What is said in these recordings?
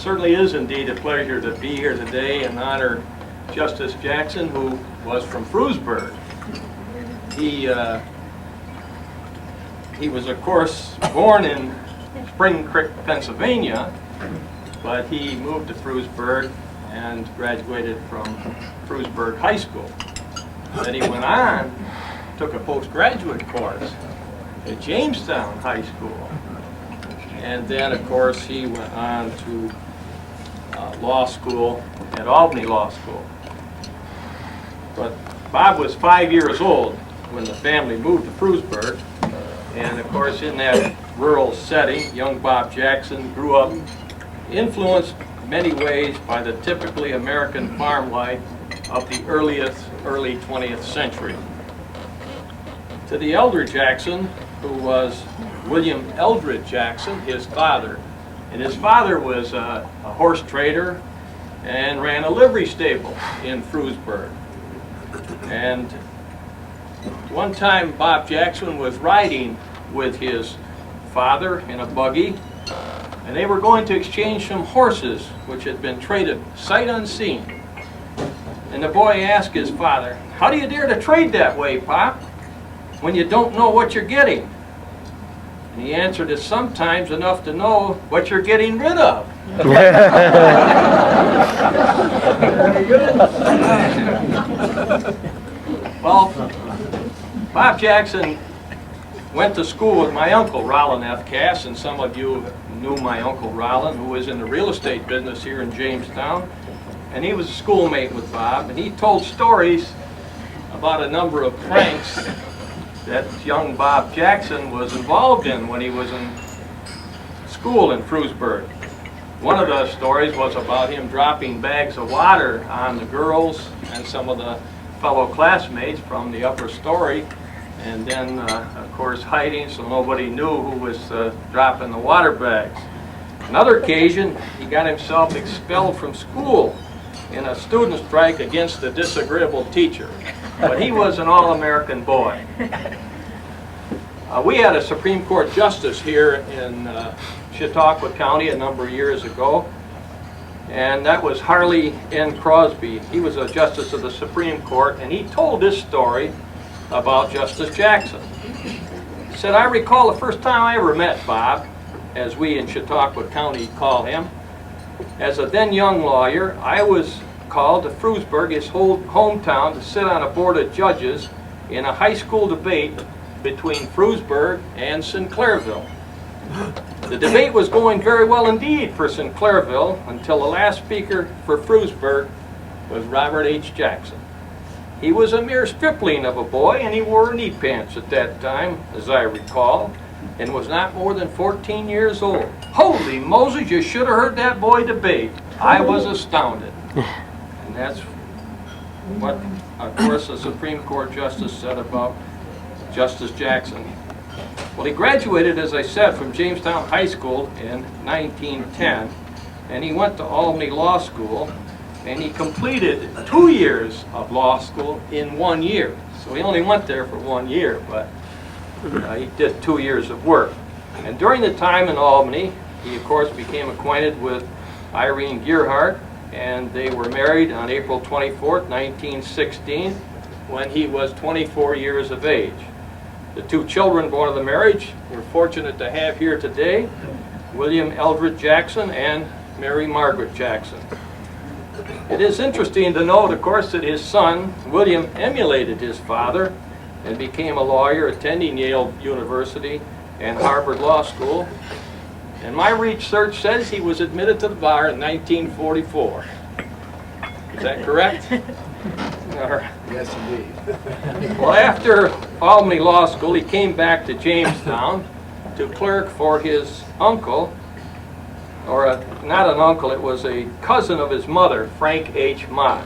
certainly is indeed a pleasure to be here today and honor Justice Jackson, who was from Frewsburg. He was, of course, born in Spring Creek, Pennsylvania, but he moved to Frewsburg and graduated from Frewsburg High School. Then he went on, took a postgraduate course at Jamestown High School. And then, of course, he went on to law school at Albany Law School. But Bob was 5 years old when the family moved to Frewsburg. And, of course, in that rural setting, young Bob Jackson grew up influenced in many ways by the typically American farm life of the early 20th century. To the elder Jackson, who was William Eldred Jackson, his father. And his father was a horse trader and ran a livery stable in Frewsburg. And one time Bob Jackson was riding with his father in a buggy, and they were going to exchange some horses which had been traded sight unseen. And the boy asked his father, "How do you dare to trade that way, Pop, when you don't know what you're getting?" And he answered, "It's sometimes enough to know what you're getting rid of." Well, Bob Jackson went to school with my uncle, Rollin F. Cass, and some of you knew my uncle Rollin, who was in the real estate business here in Jamestown. And he was a schoolmate with Bob, and he told stories about a number of pranks that young Bob Jackson was involved in when he was in school in Frewsburg. One of the stories was about him dropping bags of water on the girls and some of the fellow classmates from the upper story, and then, of course, hiding so nobody knew who was dropping the water bags. Another occasion, he got himself expelled from school in a student strike against a disagreeable teacher. But he was an all-American boy. We had a Supreme Court justice here in Chautauqua County a number of years ago, and that was Harley N. Crosby. He was a justice of the Supreme Court, and he told this story about Justice Jackson. He said, "I recall the first time I ever met Bob, as we in Chautauqua County call him. As a then young lawyer, I was called to Frewsburg, his hometown, to sit on a board of judges in a high school debate between Frewsburg and Sinclairville. The debate was going very well indeed for Sinclairville until the last speaker for Frewsburg was Robert H. Jackson. He was a mere stripling of a boy, and he wore knee pants at that time, as I recall, and was not more than 14 years old. Holy Moses, you should have heard that boy debate. I was astounded." And that's what, of course, the Supreme Court justice said about Justice Jackson. Well, he graduated, as I said, from Jamestown High School in 1910, and he went to Albany Law School, and he completed 2 years of law school in 1 year. So he only went there for 1 year, but he did 2 years of work. And during the time in Albany, he, of course, became acquainted with Irene Gearhart, and they were married on April 24th, 1916, when he was 24 years of age. The 2 children born of the marriage we're fortunate to have here today, William Eldred Jackson and Mary Margaret Jackson. It is interesting to note, of course, that his son, William, emulated his father and became a lawyer, attending Yale University and Harvard Law School. And my research says he was admitted to the bar in 1944. Is that correct? Yes, indeed. Well, after Albany Law School, he came back to Jamestown to clerk for his uncle, or not an uncle, it was a cousin of his mother, Frank H. Mott.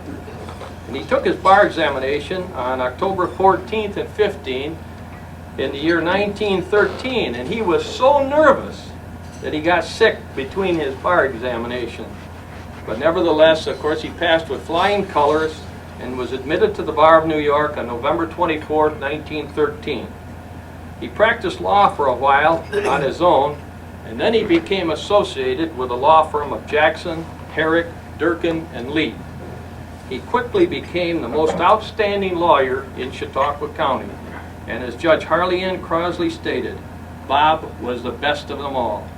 And he took his bar examination on October 14th and 15th in the year 1913, and he was so nervous that he got sick between his bar examination. But nevertheless, of course, he passed with flying colors and was admitted to the Bar of New York on November 24th, 1913. He practiced law for a while on his own, and then he became associated with the law firm of Jackson, Herrick, Durkin, and Lee. He quickly became the most outstanding lawyer in Chautauqua County, and as Judge Harley N. Crosley stated, Bob was the best of them all.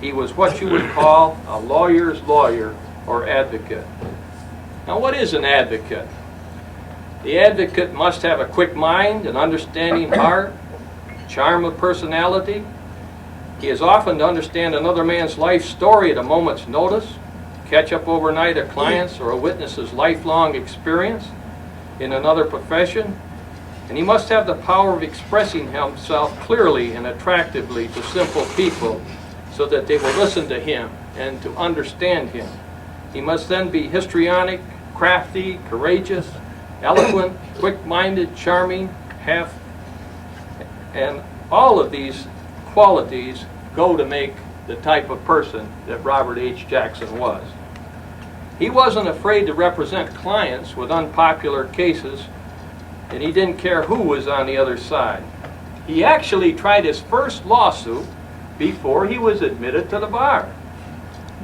He was what you would call a lawyer's lawyer or advocate. Now, what is an advocate? The advocate must have a quick mind, an understanding heart, charm of personality. He is often to understand another man's life story at a moment's notice, catch up overnight a client's or a witness's lifelong experience in another profession, and he must have the power of expressing himself clearly and attractively to simple people so that they will listen to him and to understand him. He must then be histrionic, crafty, courageous, eloquent, quick-minded, charming, and all of these qualities go to make the type of person that Robert H. Jackson was. He wasn't afraid to represent clients with unpopular cases, and he didn't care who was on the other side. He actually tried his first lawsuit before he was admitted to the bar.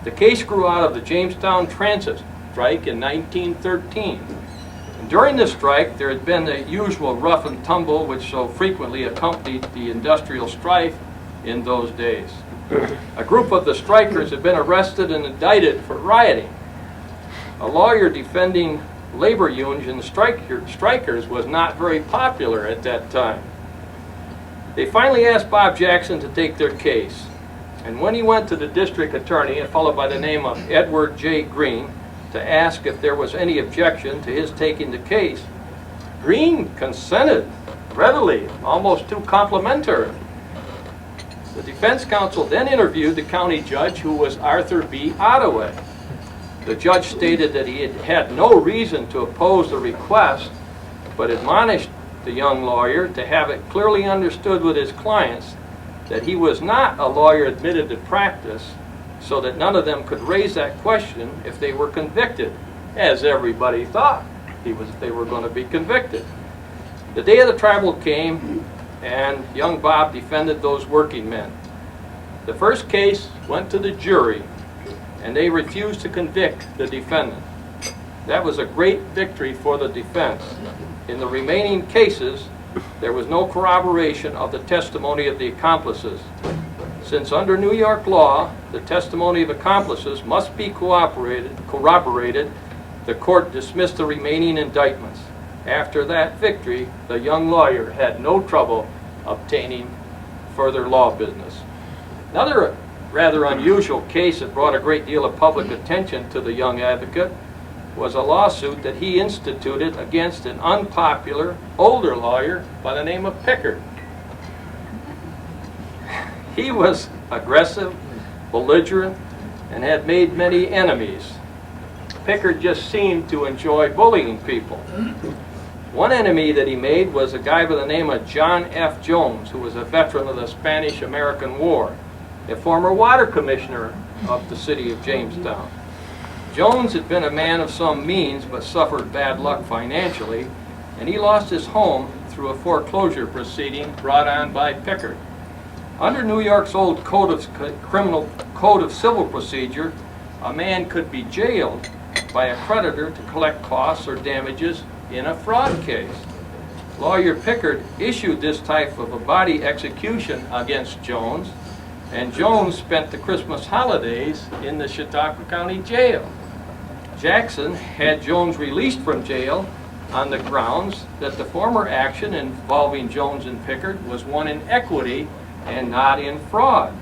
The case grew out of the Jamestown Transit strike in 1913. And during the strike, there had been the usual rough and tumble which so frequently accompanied the industrial strife in those days. A group of the strikers had been arrested and indicted for rioting. A lawyer defending labor unions and strikers was not very popular at that time. They finally asked Bob Jackson to take their case. And when he went to the district attorney, a fellow by the name of Edward J. Green, to ask if there was any objection to his taking the case, Green consented readily, almost too complimentary. The defense counsel then interviewed the county judge, who was Arthur B. Ottaway. The judge stated that he had no reason to oppose the request, but admonished the young lawyer to have it clearly understood with his clients that he was not a lawyer admitted to practice, so that none of them could raise that question if they were convicted, as everybody thought they were going to be convicted. The day of the trial came, and young Bob defended those working men. The first case went to the jury, and they refused to convict the defendant. That was a great victory for the defense. In the remaining cases, there was no corroboration of the testimony of the accomplices. Since under New York law, the testimony of accomplices must be corroborated, the court dismissed the remaining indictments. After that victory, the young lawyer had no trouble obtaining further law business. Another rather unusual case that brought a great deal of public attention to the young advocate was a lawsuit that he instituted against an unpopular older lawyer by the name of Pickard. He was aggressive, belligerent, and had made many enemies. Pickard just seemed to enjoy bullying people. One enemy that he made was a guy by the name of John F. Jones, who was a veteran of the Spanish-American War, a former water commissioner of the city of Jamestown. Jones had been a man of some means but suffered bad luck financially, and he lost his home through a foreclosure proceeding brought on by Pickard. Under New York's old Code of Civil Procedure, a man could be jailed by a creditor to collect costs or damages in a fraud case. Lawyer Pickard issued this type of a body execution against Jones, and Jones spent the Christmas holidays in the Chautauqua County Jail. Jackson had Jones released from jail on the grounds that the former action involving Jones and Pickard was one in equity and not in fraud.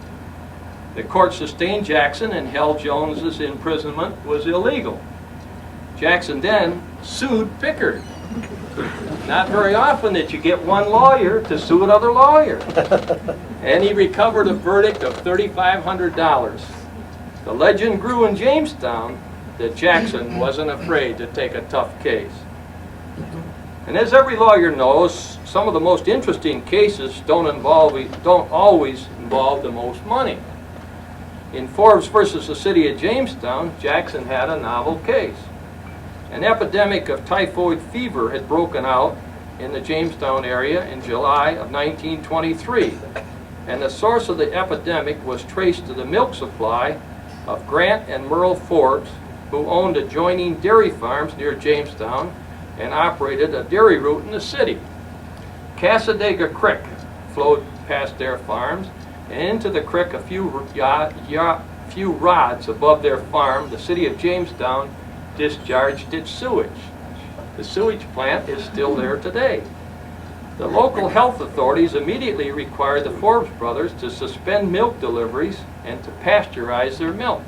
The court sustained Jackson and held Jones's imprisonment was illegal. Jackson then sued Pickard. Not very often that you get one lawyer to sue another lawyer. And he recovered a verdict of $3,500. The legend grew in Jamestown that Jackson wasn't afraid to take a tough case. And as every lawyer knows, some of the most interesting cases don't always involve the most money. In Forbes versus the City of Jamestown, Jackson had a novel case. An epidemic of typhoid fever had broken out in the Jamestown area in July of 1923. and the source of the epidemic was traced to the milk supply of Grant and Merle Forbes, who owned adjoining dairy farms near Jamestown and operated a dairy route in the city. Cassadaga Creek flowed past their farms, and into the creek a few rods above their farm, the city of Jamestown discharged its sewage. The sewage plant is still there today. The local health authorities immediately required the Forbes brothers to suspend milk deliveries and to pasteurize their milk.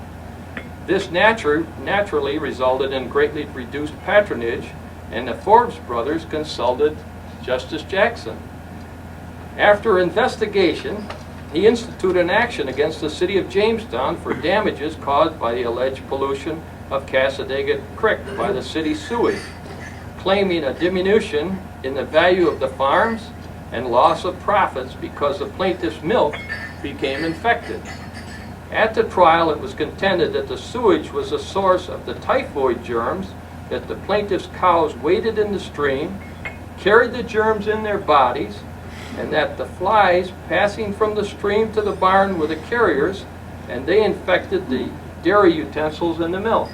This naturally resulted in greatly reduced patronage, and the Forbes brothers consulted Justice Jackson. After investigation, he instituted an action against the city of Jamestown for damages caused by the alleged pollution of Cassadaga Creek by the city sewage, claiming a diminution in the value of the farms and loss of profits because the plaintiff's milk became infected. At the trial, it was contended that the sewage was the source of the typhoid germs, that the plaintiff's cows waded in the stream, carried the germs in their bodies, and that the flies passing from the stream to the barn were the carriers, and they infected the dairy utensils in the milk.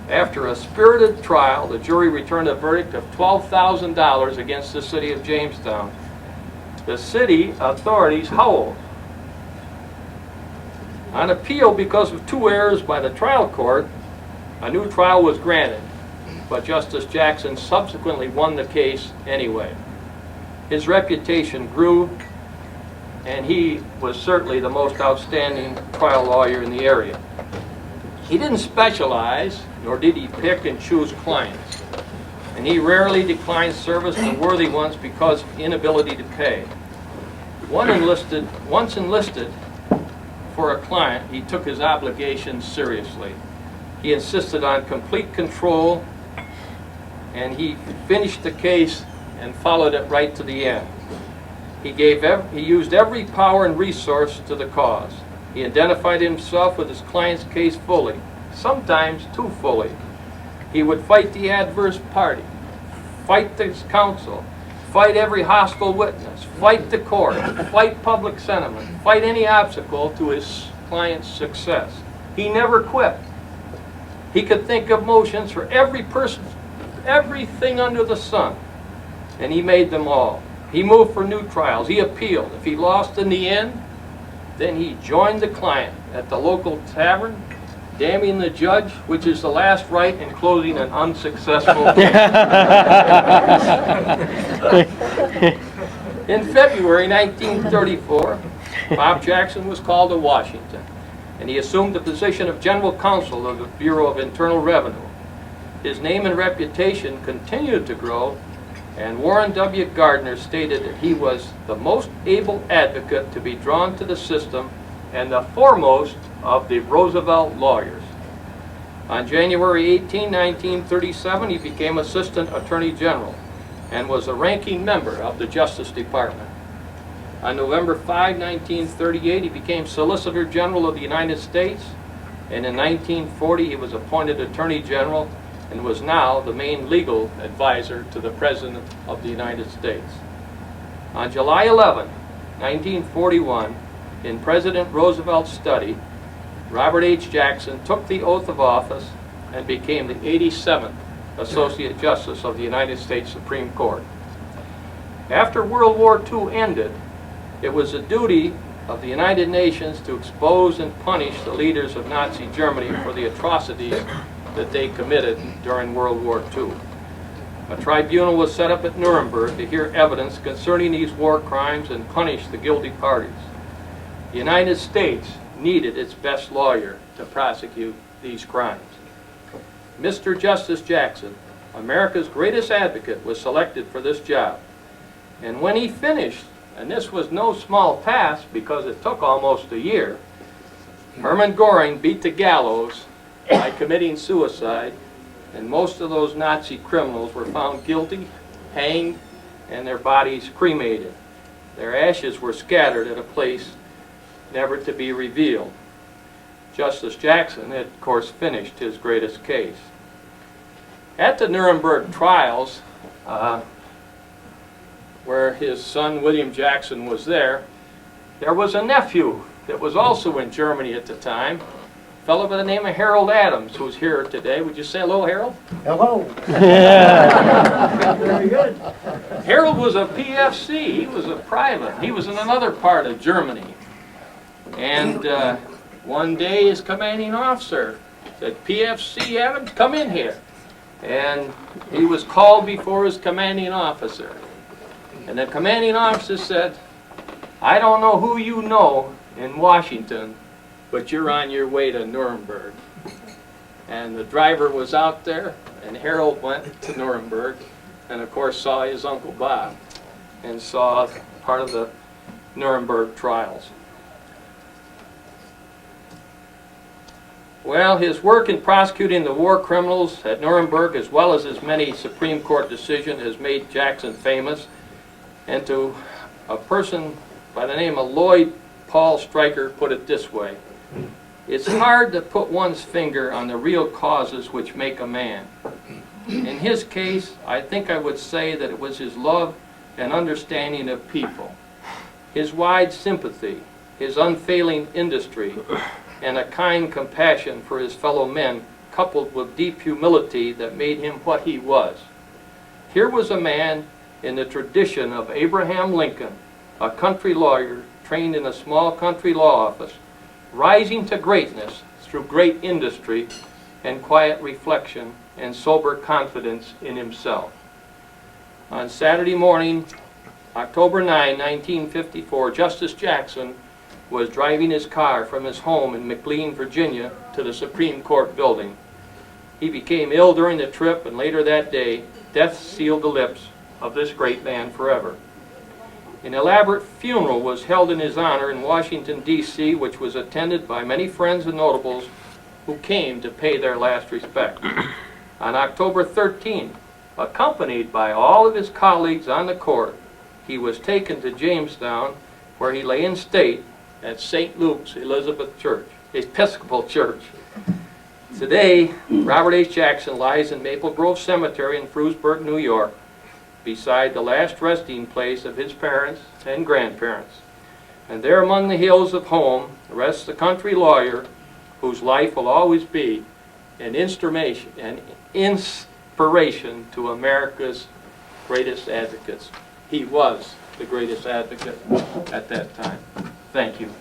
After a spirited trial, the jury returned a verdict of $12,000 against the city of Jamestown. The city authorities howled. On appeal, because of 2 errors by the trial court, a new trial was granted, but Justice Jackson subsequently won the case anyway. His reputation grew, and he was certainly the most outstanding trial lawyer in the area. He didn't specialize, nor did he pick and choose clients, and he rarely declined service to worthy ones because of inability to pay. Once enlisted for a client, he took his obligations seriously. He insisted on complete control, and he finished the case and followed it right to the end. He used every power and resource to the cause. He identified himself with his client's case fully, sometimes too fully. He would fight the adverse party, fight his counsel, fight every hostile witness, fight the court, fight public sentiment, fight any obstacle to his client's success. He never quit. He could think of motions for every person, everything under the sun, and he made them all. He moved for new trials. He appealed. If he lost in the end, then he joined the client at the local tavern, damning the judge, which is the last right in closing an unsuccessful case. In February 1934, Bob Jackson was called to Washington, and he assumed the position of General Counsel of the Bureau of Internal Revenue. His name and reputation continued to grow, and Warren W. Gardner stated that he was the most able advocate to be drawn to the system and the foremost of the Roosevelt lawyers. On January 18, 1937, he became Assistant Attorney General and was a ranking member of the Justice Department. On November 5, 1938, he became Solicitor General of the United States, and in 1940 he was appointed Attorney General and was now the main legal advisor to the President of the United States. On July 11, 1941, in President Roosevelt's study, Robert H. Jackson took the oath of office and became the 87th Associate Justice of the United States Supreme Court. After World War II ended, it was the duty of the United Nations to expose and punish the leaders of Nazi Germany for the atrocities that they committed during World War II. A tribunal was set up at Nuremberg to hear evidence concerning these war crimes and punish the guilty parties. The United States needed its best lawyer to prosecute these crimes. Mr. Justice Jackson, America's greatest advocate, was selected for this job. And when he finished, and this was no small task because it took almost a year, Hermann Goring beat the gallows by committing suicide, and most of those Nazi criminals were found guilty, hanged, and their bodies cremated. Their ashes were scattered at a place never to be revealed. Justice Jackson had, of course, finished his greatest case. At the Nuremberg trials, where his son William Jackson was there, there was a nephew that was also in Germany at the time, a fellow by the name of Harold Adams, who's here today. Would you say hello, Harold? Hello. Very good. Harold was a PFC. He was a private. He was in another part of Germany. And one day his commanding officer said, "PFC Adams, come in here." And he was called before his commanding officer. And the commanding officer said, "I don't know who you know in Washington, but you're on your way to Nuremberg." And the driver was out there, and Harold went to Nuremberg, and of course saw his Uncle Bob, and saw part of the Nuremberg trials. Well, his work in prosecuting the war criminals at Nuremberg, as well as his many Supreme Court decisions, has made Jackson famous. And to a person by the name of Lloyd Paul Stryker put it this way: "It's hard to put one's finger on the real causes which make a man. In his case, I think I would say that it was his love and understanding of people, his wide sympathy, his unfailing industry, and a kind compassion for his fellow men, coupled with deep humility that made him what he was. Here was a man in the tradition of Abraham Lincoln, a country lawyer trained in a small country law office, rising to greatness through great industry and quiet reflection and sober confidence in himself." On Saturday morning, October 9, 1954, Justice Jackson was driving his car from his home in McLean, Virginia, to the Supreme Court building. He became ill during the trip, and later that day, death sealed the lips of this great man forever. An elaborate funeral was held in his honor in Washington, D.C., which was attended by many friends and notables who came to pay their last respect. On October 13, accompanied by all of his colleagues on the court, he was taken to Jamestown, where he lay in state at St. Luke's Episcopal Church. Today, Robert H. Jackson lies in Maple Grove Cemetery in Frewsburg, New York, beside the last resting place of his parents and grandparents. And there among the hills of home rests the country lawyer whose life will always be an inspiration to America's greatest advocates. He was the greatest advocate at that time. Thank you.